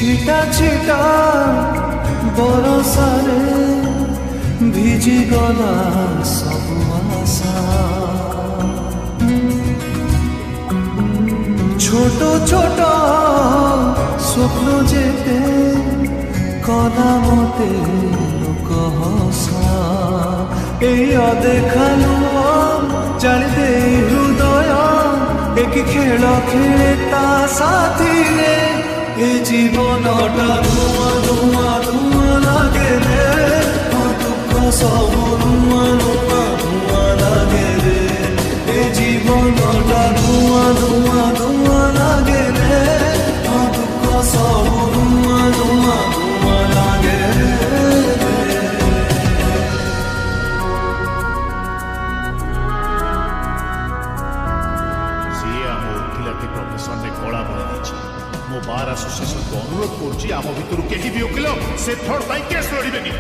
छिटा छिटा बरसारे भिजी गला सबु आशा छोट छोट स्वप्न जेते कला मते लोक हसा अदेखा जान दे हृदय एक खेल खेले ता साथी रे ए जीवनटा धुआं धुआं धुआं लागे रे दुख सब धुआं धुआं धुआं लागे रे ए जीवनटा धुआं धुआं धुआं लागे रे दुख सब धुआं धुआं धुआं लागे रे। मो बार एसोसिएशन को अनुरोध करुच्ची आम भितर कहीं भी वकिल से थर्ड पाई केस लड़बेनी।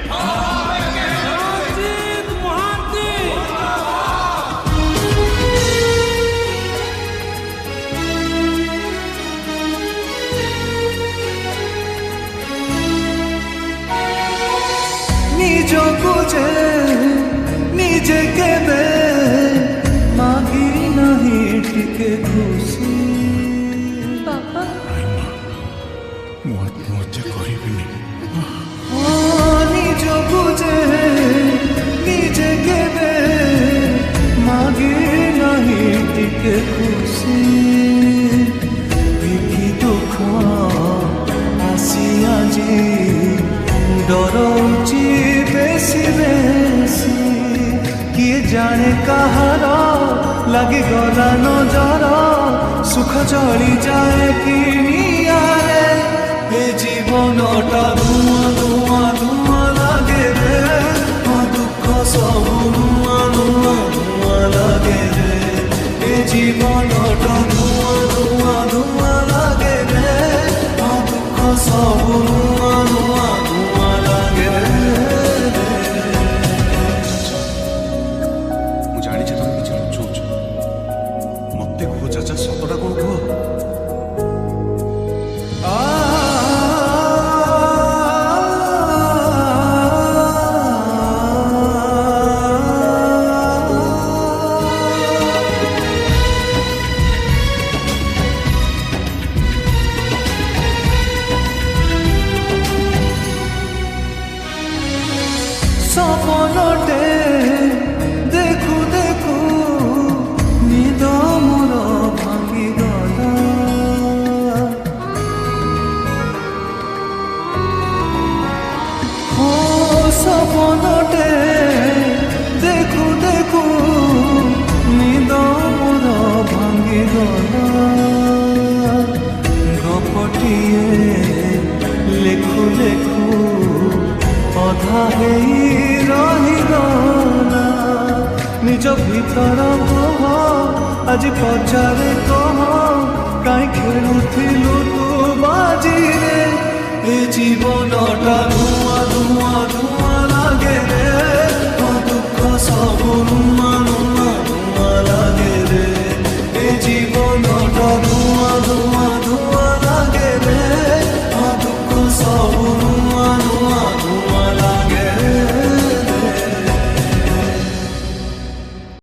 निजको जे निजे केबे मागी नहीं टिके खुशी निज बुझे निजे केबे मागे नहीं टिके खुशी बिकी दुख आसी आजी डरौची बेसी बेसी किए जाने कहार लगी गला नजर सुख जली जाए कि नियारे ए जीवनटा धुआं धुआं धुआं लागे रे दुख सब धुआं धुआं धुआं लागे रे ए जीवनटा धुआं धुआं धुआं लागे रे दुख सब धुआं धुआं धुआं लागे रे। मु जानी तुम किसी लुचौच मत कह चाचा सतटा कौन कह सपनटे देखु देखु निद मोर भांगी गला हो सपनटे देखु देखु निद मोर भांगी गला गपटिए लेखु लेखु अधा रहीगला निज भीतर कह आज पचारे कह कहीं खेलुथिलु तू बाजी रे ए जीवनटा धुआं धुआं धुआं लागे रे दुख सब धुआं धुआं धुआं लागे रे ए जीवनटा धुआं धुआं धुआं लागे रे दुख सब धुआं